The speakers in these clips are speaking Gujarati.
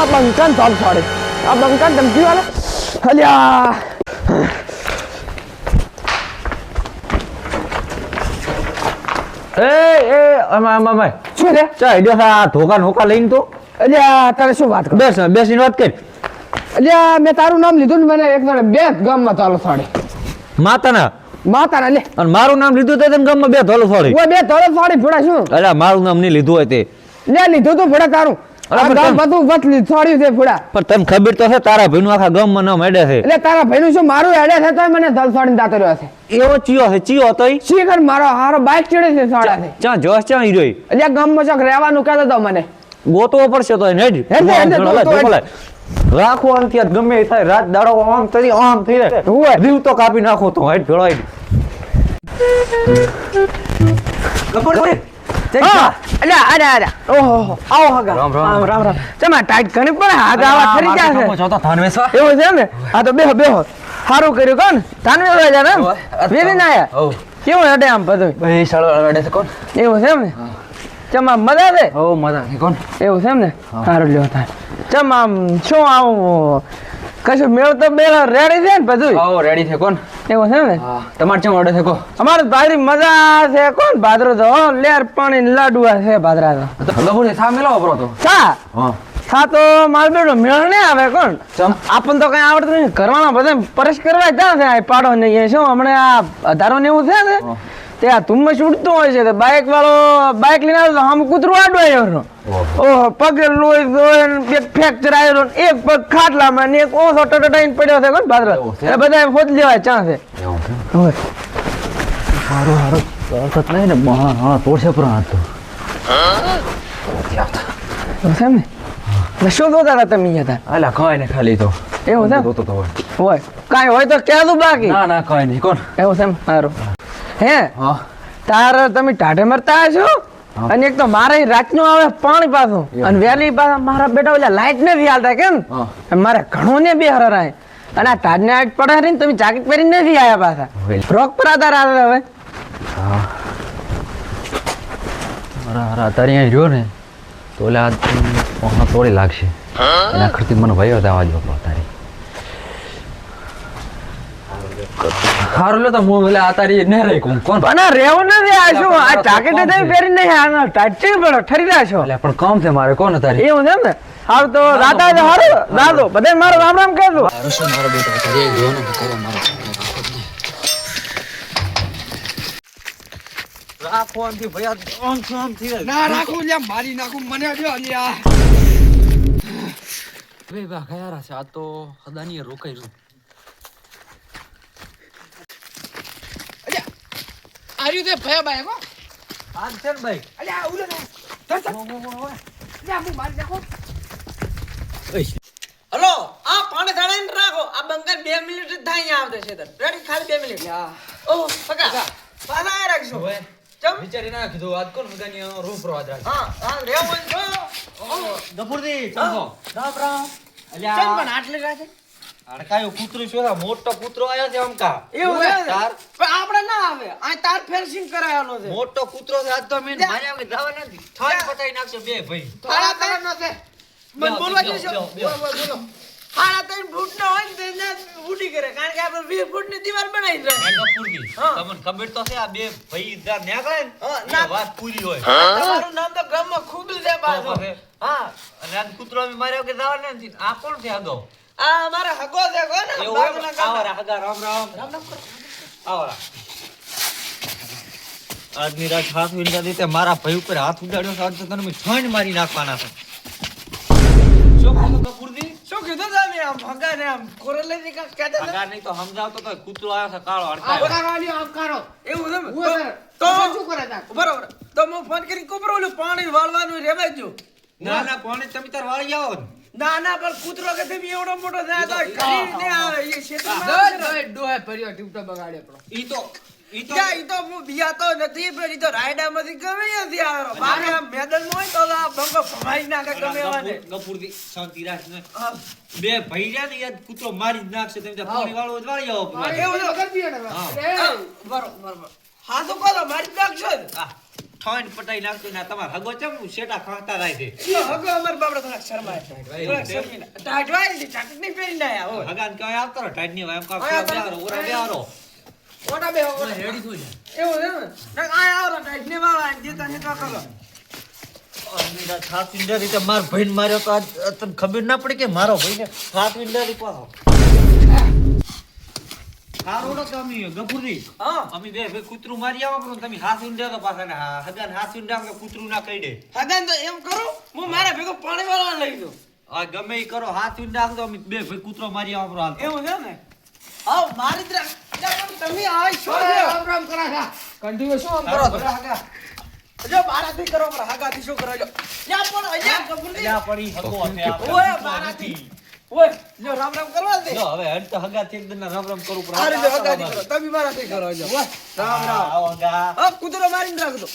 આ બંકન ચાલ છોડે આ બંકન ધમકી વાળા અલ્યા એ અમાય શું રે ચા ઈડો આ ધોકા નોકા લઈને તો અલ્યા તારે શું વાત કર બેસીને વાત કરી અલ્યા મેં તારું નામ લીધું ને મને એક જોડે બે ગામમાં ચાલો છોડે માતાના લે અને મારું નામ લીધું તો તને ગામમાં બે ધોલો છોડી ઓય બે ધોળો છોડી ફોડા શું અલ્યા મારું નામ નહીં લીધું હોય તે લે લીધું તો ફોડા તારું આ ગામ બધું વતલી છોડ્યું છે ફોડા પણ તને ખબર તો છે તારા ભાઈનું આખા ગામમાં નામ હેડે છે એટલે તારા ભાઈનું શું મારું હેડે છે તોય મને ધલ છોડીને દાતો રહ્યો છે એવો ચિયો હતો ઈ શીખર મારો હારો બાઈક ચડે છે છોડા છે ચા જોશ ચા ઈ રોઈ એટલે ગામમાં ચોક રહેવાનું કહેતો તો મને ગોતવો પડશે તો હેડ રાખો અંતિયાર ગમે એ થાય રાત દાડો આમ થઈ જાય રીવ તો કાપી નાખો તો હેડ ભેળો એવું છે ને હા તો બેહો સારું કર્યું કોણ ધાન વેચવા જા ને વેરી ના આયા કેવું હેડે આમ બધું એવું છે ને ચમ આમ મજા છે એવું છે ને સારું લ્યો થાય ચમ આમ શું આવું કશું મેળ તો બે રેડી છે ને બધું રેડી છે કોણ એવું છે ને તમારે ચમ ઓર્ડર છે કો અમારે ભાઈ મજા છે કોણ ભાદરો તો લેર પાણી લાડુઆ છે ભાદરા તો લહુ ને સા મેલો વાપરો તો સા તો માર બેટો મેળ નહીં આવે કોણ આપણ તો કઈ આવડતું નહીં કરવાના બધા પરેશ કરવા જાય છે આ પાડો ને એ શું હમણે આ અધારો ને એવું છે ને તે આ ધુમ્મસ ઉડતું હોય છે બાઇક વાળો બાઇક લઈને આવે તો આમ કૂતરું આડું આવ્યો ઓહો પગે લોહી બે ફ્રેક્ચર આવ્યો એક પગ ખાટલામાં ને એક ઓછો ટટાઈને પડ્યો છે કોણ ભાદરા એટલે બધા ફોજ લેવાય ચાન્સ છે નહીં ને હા તોડશે પુરા તો ને એટલે શું જોતા હતા તમે અહીંયા અલા કઈ ને ખાલી તો એવું છે જોતો તો હોય કાંઈ હોય તો કહેતું બાકી ના કઈ નહીં કોણ એવું છે સારું હે તાર તમે ટાઢે મરતા છો અને એક તો મારે રાતનું આવે પાણી પાછું અને વેલી પાછા મારા બેટા ઓલા લાઈટ ને હાલતા કેમ મારે ઘણું ને બે હરાય અને આ ટાઢ ને આટ પડે ને તમે જાકેટ પહેરીને નથી આયા પાછા ફ્રોક પર આધાર આવે હવે અત્યારે અહીંયા રહ્યો ને તો ઓલા તોડી લાગશે એના ખર્ચી મને ભાઈ હતા આવાજ વાપરો તારી હારું લો તો હું ઓલા આતારી ને રહી કોણ અને રેવું નથી આ શું આ જાકેટ તમે પહેરીને નહીં આના ટાઢ છે પડો ઠરી રહ્યા છો એટલે પણ કામ છે મારે કોણ તારી એવું છે ને હાલ તો રાતા હારું રાતો બધા મારો રામ રામ કહેજો મારો બેટો તારી જો ને કરે મારો રાખો અંતિ ભયા આમ થઈ ના રાખું લે મારી નાખું મને જો અલ્યા બે બા ખયારા છે આ તો હદાની રોકાઈ રહ્યું આર્યુ તે ભયા બાય કો આજ છે ને ભાઈ અલ્યા ઉલે ને લે હું મારી નાખો હલો આ પાણી થાળાઈને રાખો આ બંગર 2 મિનિટ જ થાય અહીંયા આવતે છે રેડી ખાલી 2 મિનિટ ઓહ પકા પાછા આ રાખજો ચમ વિચારી ના કીધું આજ કોણ હદાની રૂપ રો આજ હા રેવન છો ગફુરજી ચમકો રામ રામ અલ્યા ચમ પણ આટલે રાખે અડકાયો કૂતરો છે મોટો કૂતરો આયો છે આમકા એવું છે તાર પણ આપણે ના આવે આ તાર ફેન્સિંગ કરાયેલો છે મોટો કૂતરો છે આજ તો મેં માર્યા વગર જવા નથી ઠાક પતાઈ નાખજો બે ભાઈ થાળા તરનો છે મન બોલવા દેજો બોલો થાળા તઈ ફૂટ નો હોય ને તેને ઉડી કરે કારણ કે આપણે 20 ફૂટ ની દીવાલ બનાવી છે ગફુરજી તમને ખબર તો છે આ બે ભાઈ જા ન્યાકળે ને વાત પૂરી હોય તમારું નામ તો ગામમાં ખૂબ છે પાછો હા અને આ કૂતરો મે માર્યા વગર જવા નથી આ કોણ છે આદો આ અમારા હગો છે કોને બાગના આવરા હગા રામ રામ આવરા આજની રાત હાથ વિંડા દીતે મારા ભાઈ ઉપર હાથ ઉડાડ્યો છે આજ તો તને છોંડ મારી નાખવાના છે શું કીધું કપૂરજી શું કીધું તમે આમ હગા ને આમ કોરલેજી કા કહેતા હગા નહીં તો સમજાવતો તો કૂતરો આવ્યો છે કાળો અડકાયો આવકારવાની આવકારો એવું છે તો શું કરે તા બરોબર તો હું ફોન કરી કોપરો ઓલું પાણી વાળવાનું રેવાય જો ના ના પાણી તમે તાર વાળી આવો ના ના પણ કૂતરો કે તમે એવડો મોટો થાય તો ખરી ને આવે એ ક્ષેત્રમાં ડોહે ભર્યો ટીપટો બગાડ્યો આપણો ઈ તો ઈ તો હું બિયાતો નથી પણ ઈ તો રાયડામાંથી ગમે ત્યાંથી આવ્યો બાકી આ મેદાનમાં હોય તો આ બંકો ભમાઈ નાખે ગમે એવાને ગફુરજી શાંતિ રાખ ને બે ભાઈ રહ્યા ને યાદ કૂતરો મારી જ નાખશે તમે ત્યાં પાણી વાળો જ વાળી આવો એવું તો બરોબર હા તો કોલો મારી નાખશો હા ઠોઈન પટાઈ નાખતું ને તમાર હગો ચમ શેટા ખાતા રાય છે હગો અમાર બાપડા થોડા શરમાય થોડા શરમીને ટાઈટ વાળી દી ચટણી પહેરીને આયા હો હગાન કઈ આવતો રે ટાઈટ ની એમ કા બેહારો ઓરા બેહારો ઓટા બે રેડી થઈ જાય એવું છે ને આ આવો ટાઈટ ને વાળા દેતા ને તો કરો અમીરા સાત ઇન્ડર રીતે માર ભાઈને માર્યો તો આજ તને ખબર ના પડી કે મારો ભાઈને સાત ઇન્ડર પાછો સારું ન તમે ગફુરજી હા અમે બે કૂતરું મારી આવો પણ તમે હાથ ઇન્ડર તો પાછા ને હગાન હાથ ઇન્ડર કે કૂતરું ના કહી દે હગન તો એમ કરો હું મારા ભેગો પાણી વાળવા લઈ દઉં આ ગમે ઈ કરો હાથ ઇન્ડર તો અમે બે ભાઈ કૂતરો મારી આવો હાલ એવું છે ને આવ મારી તમે આ છો રામ રામ કરા છે કંટીન્યુ શું આમ કરો છો જો બારાથી કરો પર હગાથી શું કરો જો યા પણ અહીંયા કબૂલી જા પડી હગો છે ઓય બારાથી ઓય જો રામ રામ કરવા દે જો હવે હટ તો હગાથી એક દિન રામ રામ કરું અરે જો હગાથી કરો તમે બારાથી કરો જો રામ રામ આવો ગા આ કૂતરો મારીને રાખજો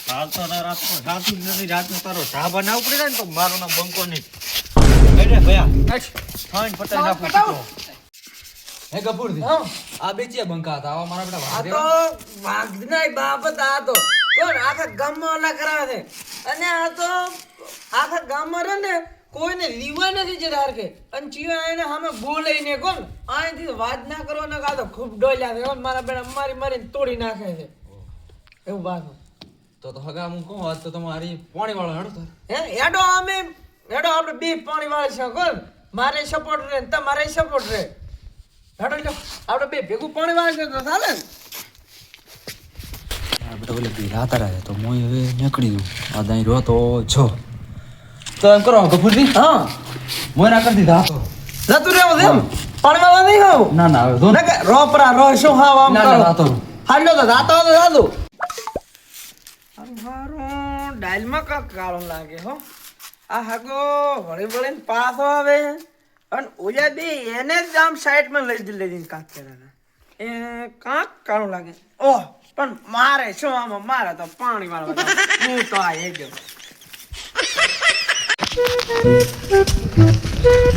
હાલ તો ના રાખો રાતું નથી રાતનો તારો ચા બનાવ પડે ને તો મારું નામ બંકો નહીં કઈ રે ભયા ફાઈન પટાઈ નાખો કૂતરો હે ગફુરજી હા આ બેચે બંકા હતા આવા મારા બેટા આ વાઘ તો વાઘનાય બાપત આ તો કોણ આખા ગામમાં ઓલા કરાવે છે અને આ તો આખા ગામમાં રહે ને કોઈને લીવા નથી જતા હરકે અને ચીવા એને સામે બોલે ને કોણ અહીંથી વાત ના કરો ને કા તો ખૂબ ડોલ્યા છે કોણ મારા બેટા મારી મારીને તોડી નાખે છે એવું બાતું તો હગા હું કહું આજ તો તમારી પાણી વાળો હેડો તો હે હેડો અમે હેડો આપણે બે પાણી વાળા છે કોણ મારે સપોર્ટ રે ને તમારે સપોર્ટ રે હેડો લ્યો આપણે બે ભેગું પાણી વાળા છે તો ચાલે ને બેટા ઓલે બી રાતા રહે તો હું હવે નીકળી દઉં આ દાઈ રહ્યો તો છો તો એમ કરો ગફુરજી હા મોય ના કરી દીધા તો જતું રહેવું છે એમ પાણી વાળા નહીં ખાવું ના ના હવે તો ના કે રોપરા રો શું હાવ આમ ના કરો ના રાતો હાલો તો રાતો તો સાદું હારું ડાયલમાં કાક કાળો લાગે હો આ હાગો વળી વળીને પાછો આવે અને ઓલા બે એને જ આમ સાઈડમાં લઈ લઈને કાક કર્યા એ કાક કાળું લાગે ઓહ પણ મારે શું આમાં મારે તો પાણી વાળવા હું તો આ એ ગયો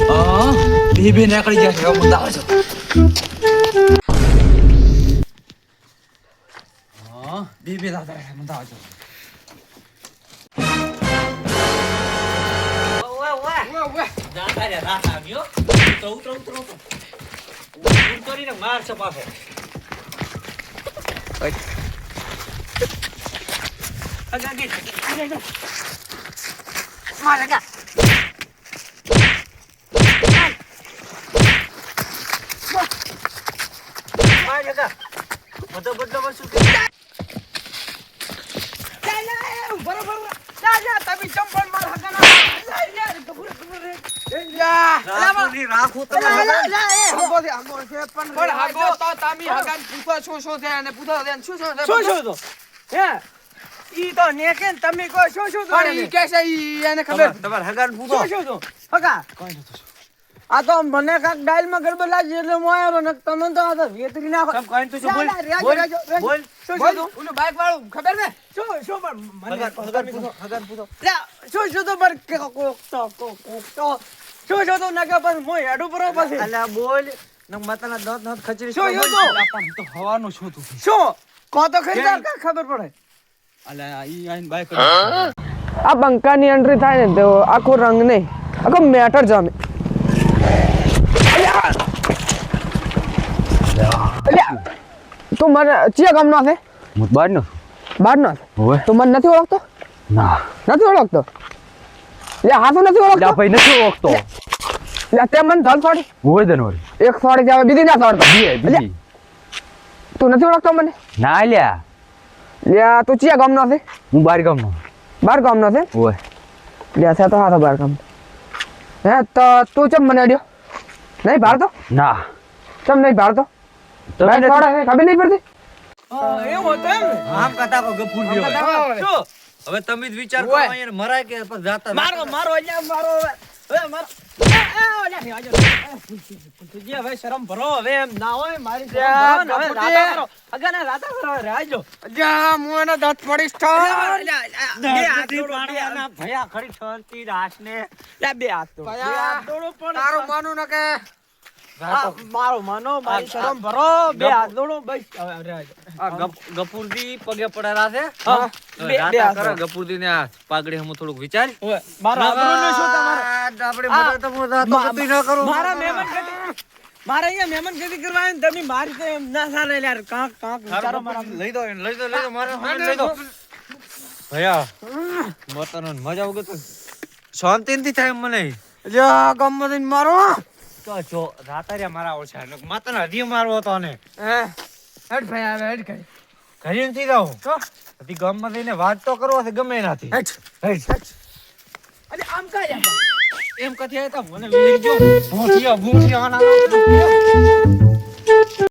હા બે બે નીકળી ગયા છે હવે મુદ્દા આવે છે હા બે બે રાતા રહે મુદ્દા આવે છે જાતા રે રાત આવ્યો ઉતરો ઉતરીને માર છે પાછો મારે કા તમે કહો શું શું તમારે હગાન પૂછો આ તો મને કાક ડાયલ માં ગડબડ લાગી એટલે હું આવ્યો ને તમે તો આ તો વેતરી નાખો સમ કહીને તું શું બોલ બોલ શું ઓલું બાઈક વાળું ખબર ને શું પણ મને હગાન પૂછો શું તો પર કોક શું તો નકા પર મોય હેડું પર પછી અલા બોલ ન મતના દોત નત ખચરી શું તો હવાનું શું તું શું કો તો ખરીદાર કા ખબર પડે અલા ઈ આઈન બાઈક આ બંકાની એન્ટ્રી થાય ને તો આખો રંગ નહીં આખો મેટર જામે તું મને ચિયા ગામનો છે હું બારનો બહારનો છે ઓય તું મને નથી ઓળખતો ના નથી ઓળખતો લે હા તું નથી ઓળખતો ભાઈ નથી ઓળખતો લે તે મને ધલ છોડી હોય દનવર એક છોડી જાવે બીજી ના છોડતો બીજી તું નથી ઓળખતો મને ના લ્યા લે તું ચિયા ગામનો છે હું બાર ગામનો બાર ગામનો છે ઓય લે છે તો હા બાર ગામ હે તો તું ચમ મને અડ્યો નહીં ભારતો ના ચમ નહીં ભારતો તમે બાઈક નથી- છોડે ખબર નહીં પડતી એવું હતું એમ ને આમ કથા કો ગફુર ગયો શું હવે તમે જ વિચાર કરો અહીંયા મરાય કે પછી જાતા મારો અહીંયા મારો હવે મારો હવે શરમ ભરો હવે એમ ના હોય મારી શરમ ભરો ને હવે રાતા કરો અગાના રાતા કરો રાજો જા મુએનો દાંત પડીશ તો પાણીના ભયા ખરી છલતી રાસને બે હાથ તો તારું માનું ન કે મારો માનો મારી શરમ ભરો બે હાથ જોડો બસ હવે રહેવા દો. આ ગપુરજી પગે પડેલા છે હા, બે રાતા હાથ કરે જોડો. ગપુરજી ને આ પાઘડી હમું થોડુંક વિચાર ઓય, મારા આબરૂનું શું તમારે આપણે આ, બધા તમે રાતો ગતિ ના કરો મારા મારા અહીંયા મહેમાન ગતિ કરવા આવે ને તમે મારી તો એમ ના ચાલે યાર કાંક વિચારો મારા લઈ દો એને, લઈ દો મારે હાથ લઈ દો ભયા મતનો મજા આવગો તો શાંતિથી થાય એમ મને જો ગમ દઈને મારો તો જો રાતારિયા મારા ઓછા માતાને હદી મારવો હતો ને હેડ ભાઈ આવે હેડ કરી ઘરે નથી જાઉં તો હજી ગામમાં જઈને વાત તો કરવો છે ગમે એનાથી હેડ અરે આમ કાય એમ કથી આવ્યા તા મને વીર જો ભૂંઠિયા ભૂંઠિયા